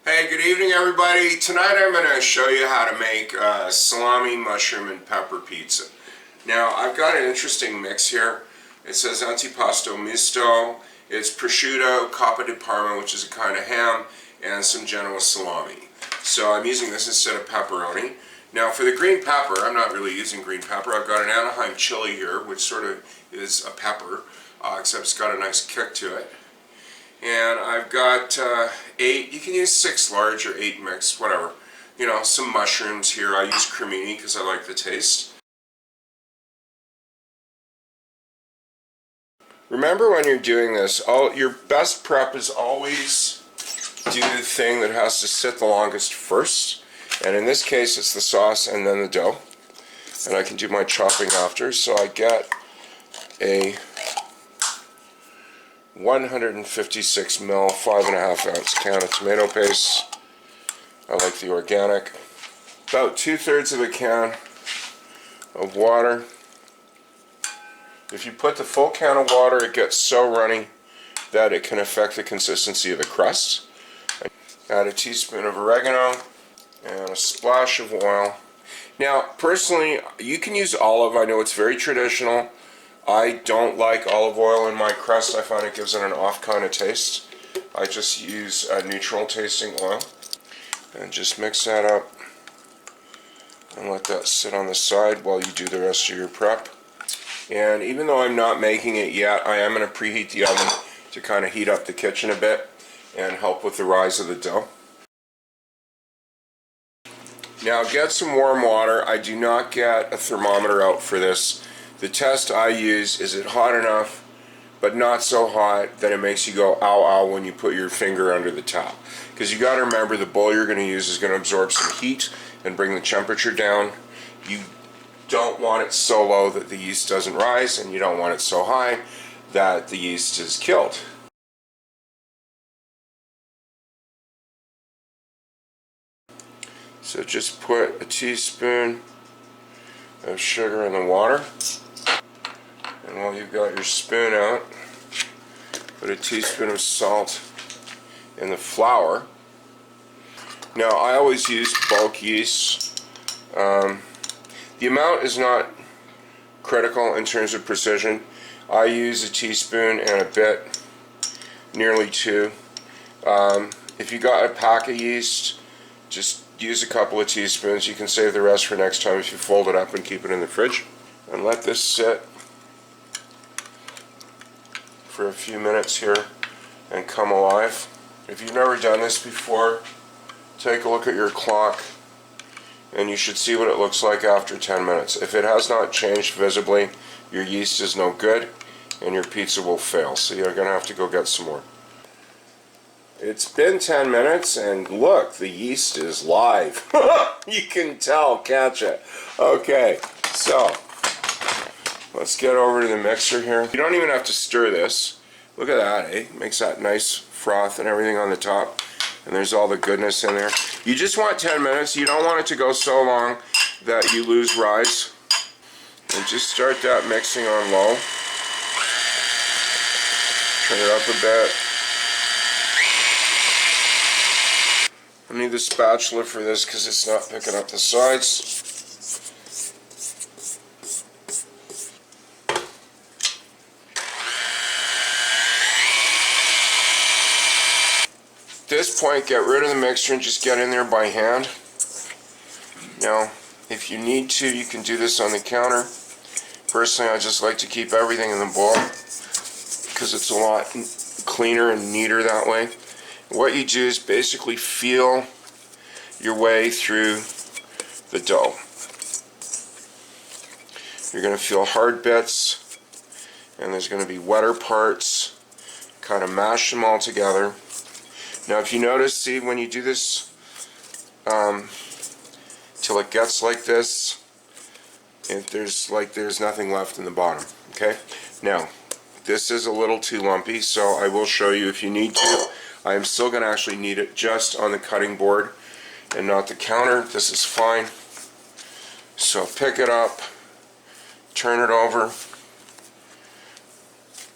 Hey, good evening everybody. Tonight I'm going to show you how to make salami, mushroom, and pepper pizza. Now I've got an interesting mix here. It says antipasto misto. It's prosciutto, Coppa di Parma, which is a kind of ham, and some Genoa salami. So I'm using this instead of pepperoni. Now for the green pepper, I'm not really using green pepper. I've got an Anaheim chili here, which sort of is a pepper, except it's got a nice kick to it. And I've got 8, you can use 6 large or 8 mixed, whatever. You know, some mushrooms here. I use Cremini because I like the taste. Remember when you're doing this, your best prep is always do the thing that has to sit the longest first. And in this case it's the sauce and then the dough. And I can do my chopping after. So I get a 156 ml, 5.5 ounce can of tomato paste. I like the organic. About 2/3 of a can of water. If you put the full can of water, it gets so runny that it can affect the consistency of the crust. Add a teaspoon of oregano and a splash of oil. Now, personally, you can use olive. I know it's very traditional. I don't like olive oil in my crust. I find it gives it an off kind of taste. I just use a neutral tasting oil. And just mix that up and let that sit on the side while you do the rest of your prep. And even though I'm not making it yet, I am going to preheat the oven to kind of heat up the kitchen a bit and help with the rise of the dough. Now get some warm water. I do not get a thermometer out for this. The test I use, is it hot enough but not so hot that it makes you go ow ow when you put your finger under the towel. Because you got to remember the bowl you're going to use is going to absorb some heat and bring the temperature down. You don't want it so low that the yeast doesn't rise, and you don't want it so high that the yeast is killed. So just put a teaspoon of sugar in the water. And while you've got your spoon out, put a teaspoon of salt in the flour. Now I always use bulk yeast. The amount is not critical in terms of precision. I use a teaspoon and a bit, nearly 2. If you got a pack of yeast, just use a couple of teaspoons. You can save the rest for next time if you fold it up and keep it in the fridge. And let this sit for a few minutes here and come alive. If you've never done this before, take a look at your clock and you should see what it looks like after 10 minutes. If it has not changed visibly, your yeast is no good and your pizza will fail. So you're going to have to go get some more. It's been 10 minutes and look, the yeast is live. You can tell, can't you? Okay, so let's get over to the mixer here. You don't even have to stir this. Look at that, eh? Makes that nice froth and everything on the top. And there's all the goodness in there. You just want 10 minutes. You don't want it to go so long that you lose rise. And just start that mixing on low. Turn it up a bit. I need the spatula for this because it's not picking up the sides. At this point, get rid of the mixture and just get in there by hand. Now, if you need to, you can do this on the counter. Personally, I just like to keep everything in the bowl because it's a lot cleaner and neater that way. What you do is basically feel your way through the dough. You're going to feel hard bits, and there's going to be wetter parts. Kind of mash them all together. Now if you notice, see, when you do this till it gets like this, there's nothing left in the bottom. Okay? Now, this is a little too lumpy, so I will show you if you need to. I am still going to actually knead it just on the cutting board and not the counter. This is fine. So pick it up, turn it over,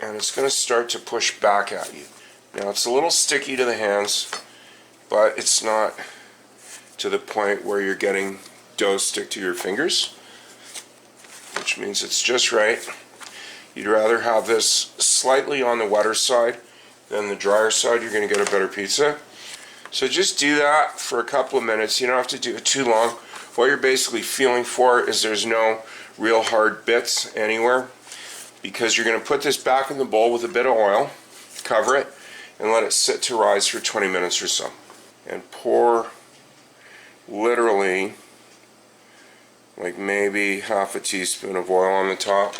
and it's going to start to push back at you. Now it's a little sticky to the hands, but it's not to the point where you're getting dough stick to your fingers, which means it's just right. You'd rather have this slightly on the wetter side than the drier side. You're going to get a better pizza. So just do that for a couple of minutes. You don't have to do it too long. What you're basically feeling for is there's no real hard bits anywhere, because you're going to put this back in the bowl with a bit of oil, cover it, and let it sit to rise for 20 minutes or so. And pour literally like maybe half a teaspoon of oil on the top.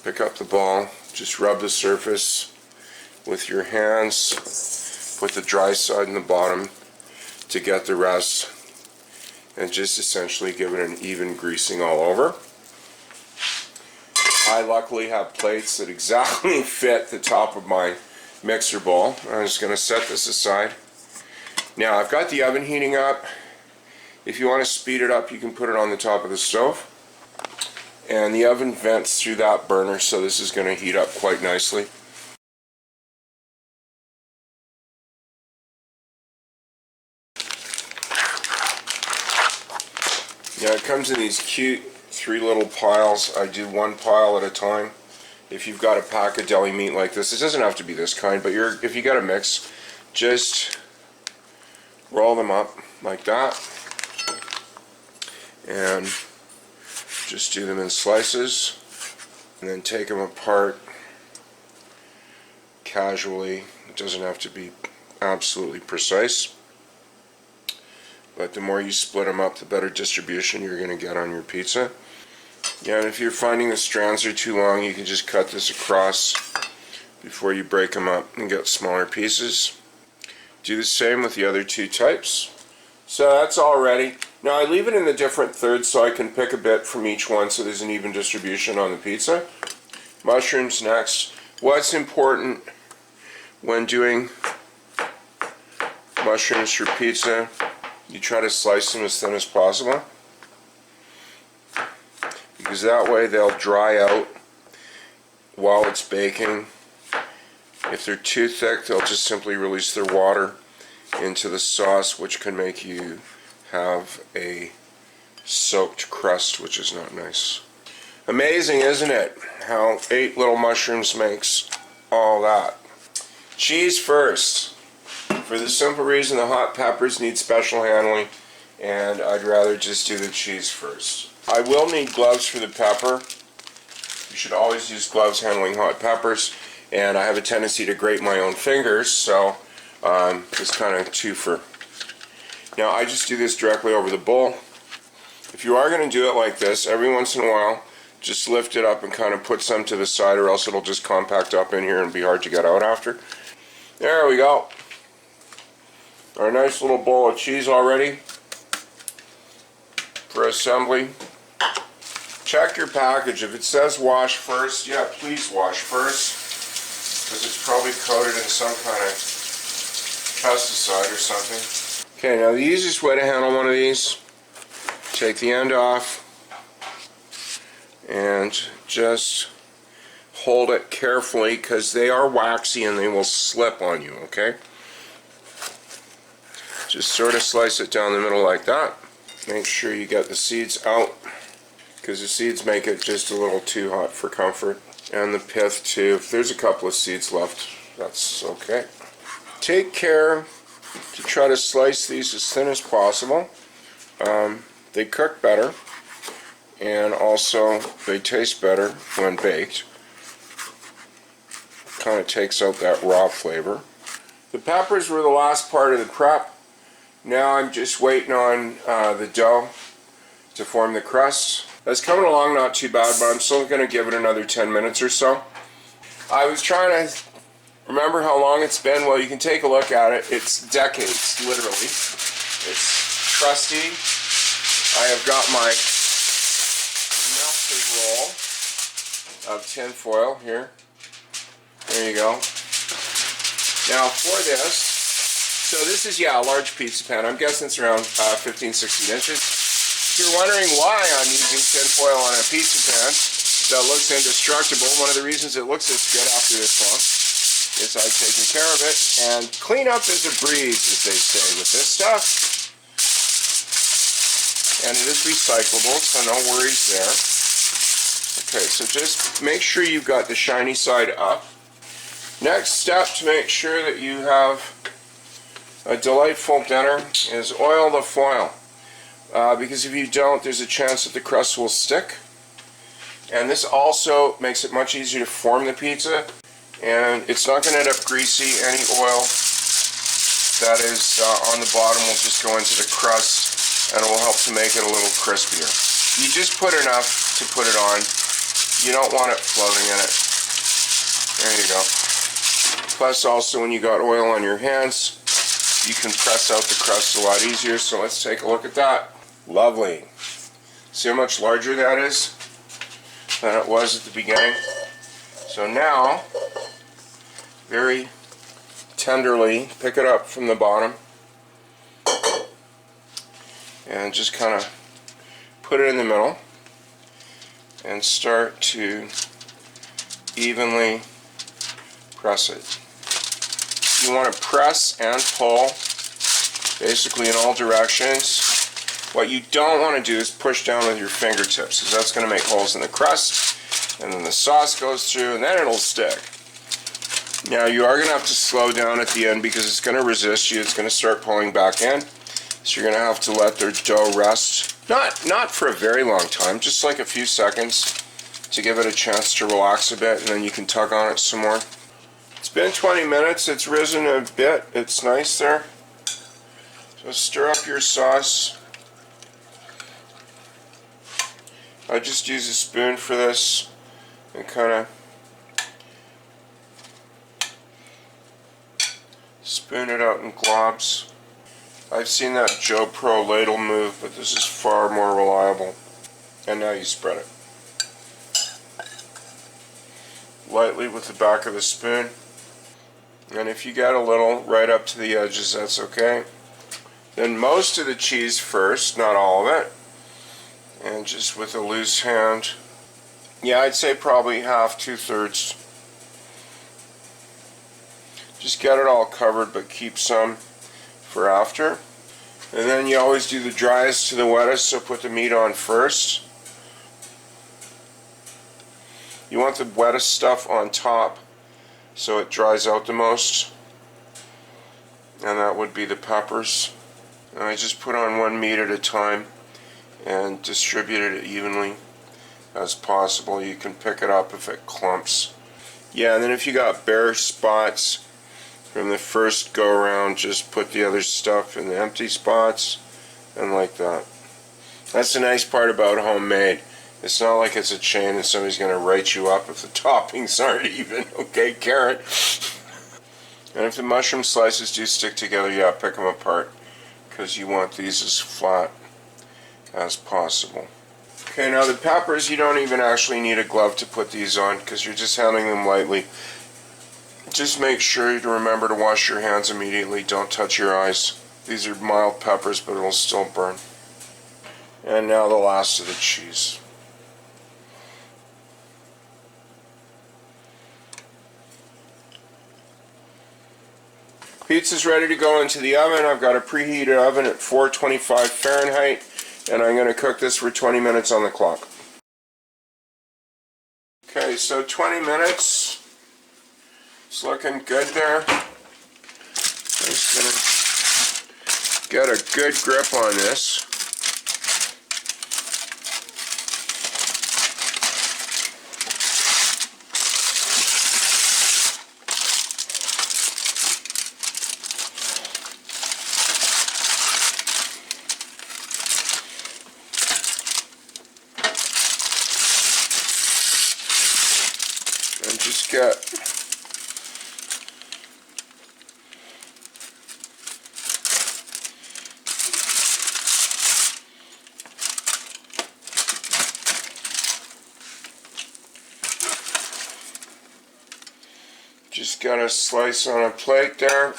Pick up the ball, just rub the surface with your hands, put the dry side in the bottom to get the rest, and just essentially give it an even greasing all over. I luckily have plates that exactly fit the top of my mixer bowl. I'm just going to set this aside. Now I've got the oven heating up. If you want to speed it up, you can put it on the top of the stove. And the oven vents through that burner, so this is going to heat up quite nicely. Yeah, it comes in these cute 3 little piles. I do 1 pile at a time. If you've got a pack of deli meat like this, it doesn't have to be this kind, but if you got a mix, just roll them up like that, and just do them in slices, and then take them apart casually. It doesn't have to be absolutely precise, but the more you split them up, the better distribution you're going to get on your pizza. Yeah, and if you're finding the strands are too long, you can just cut this across before you break them up and get smaller pieces. Do the same with the other 2 types. So that's all ready. Now I leave it in the different thirds so I can pick a bit from each one so there's an even distribution on the pizza. Mushrooms next. What's important when doing mushrooms for pizza, you try to slice them as thin as possible, because that way they'll dry out while it's baking. If they're too thick, they'll just simply release their water into the sauce, which can make you have a soaked crust, which is not nice. Amazing, isn't it, how 8 little mushrooms makes all that. Cheese first, for the simple reason the hot peppers need special handling, and I'd rather just do the cheese first. I will need gloves for the pepper. You should always use gloves handling hot peppers, and I have a tendency to grate my own fingers, so it's kind of twofer. Now I just do this directly over the bowl. If you are going to do it like this, every once in a while, just lift it up and kind of put some to the side, or else it'll just compact up in here and be hard to get out after. There we go. Our nice little bowl of cheese already for assembly. Check your package. If it says wash first, yeah, please wash first, because it's probably coated in some kind of pesticide or something. Okay, now the easiest way to handle one of these, take the end off and just hold it carefully, because they are waxy and they will slip on you, okay? Just sort of slice it down the middle like that. Make sure you get the seeds out, because the seeds make it just a little too hot for comfort. And the pith too. If there's a couple of seeds left, that's okay. Take care to try to slice these as thin as possible. They cook better, and also they taste better when baked. Kind of takes out that raw flavor. The peppers were the last part of the prep. Now I'm just waiting on the dough to form the crust. That's coming along not too bad, but I'm still going to give it another 10 minutes or so. I was trying to remember how long it's been. Well, you can take a look at it. It's decades, literally. It's crusty. I have got my massive roll of tin foil here. There you go. Now for this, so this is, yeah, a large pizza pan. I'm guessing it's around 15-16 inches. If you're wondering why I'm using tin foil on a pizza pan that looks indestructible, one of the reasons it looks this good after this long is I've taken care of it, and cleanup is a breeze, as they say with this stuff. And it is recyclable, so no worries there. Okay, so just make sure you've got the shiny side up. Next step to make sure that you have a delightful dinner is oil the foil. Because if you don't, there's a chance that the crust will stick. And this also makes it much easier to form the pizza. And it's not going to end up greasy. Any oil that is on the bottom will just go into the crust, and it will help to make it a little crispier. You just put enough to put it on. You don't want it floating in it. There you go. Plus also when you got oil on your hands, you can press out the crust a lot easier. So let's take a look at that. Lovely. See how much larger that is than it was at the beginning? So now, very tenderly pick it up from the bottom and just kind of put it in the middle and start to evenly press it. You want to press and pull basically in all directions. What you don't want to do is push down with your fingertips, because that's going to make holes in the crust, and then the sauce goes through and then it'll stick. Now you are going to have to slow down at the end because it's going to resist you. It's going to start pulling back in. So you're going to have to let the dough rest. Not for a very long time, just like a few seconds to give it a chance to relax a bit, and then you can tug on it some more. It's been 20 minutes. It's risen a bit. It's nice there. So stir up your sauce. I just use a spoon for this and kind of spoon it out in globs. I've seen that Joe Pro ladle move, but this is far more reliable. And now you spread it lightly with the back of the spoon. And if you get a little right up to the edges, that's okay. Then most of the cheese first, not all of it. And just with a loose hand, yeah, I'd say probably half, 2/3. Just get it all covered, but keep some for after. And then you always do the driest to the wettest, so put the meat on first. You want the wettest stuff on top so it dries out the most, and that would be the peppers. And I just put on one meat at a time and distribute it evenly as possible. You can pick it up if it clumps. Yeah, and then if you got bare spots from the first go around, just put the other stuff in the empty spots, and like that. That's the nice part about homemade. It's not like it's a chain and somebody's going to write you up if the toppings aren't even. Okay, carrot. And if the mushroom slices do stick together, yeah, pick them apart, because you want these as flat as possible. Okay, now the peppers, you don't even actually need a glove to put these on, because you're just handling them lightly. Just make sure to remember to wash your hands immediately. Don't touch your eyes. These are mild peppers, but it'll still burn. And now the last of the cheese. Pizza's ready to go into the oven. I've got a preheated oven at 425 Fahrenheit, and I'm going to cook this for 20 minutes on the clock. Okay, so 20 minutes. It's looking good there. I'm just going to get a good grip on this. And just get a slice on a plate there.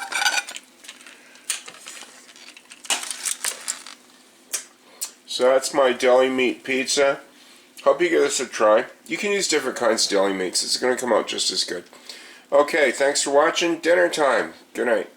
So that's my deli meat pizza. Hope you give this a try. You can use different kinds of deli meats. It's going to come out just as good. Okay, thanks for watching. Dinner time. Good night.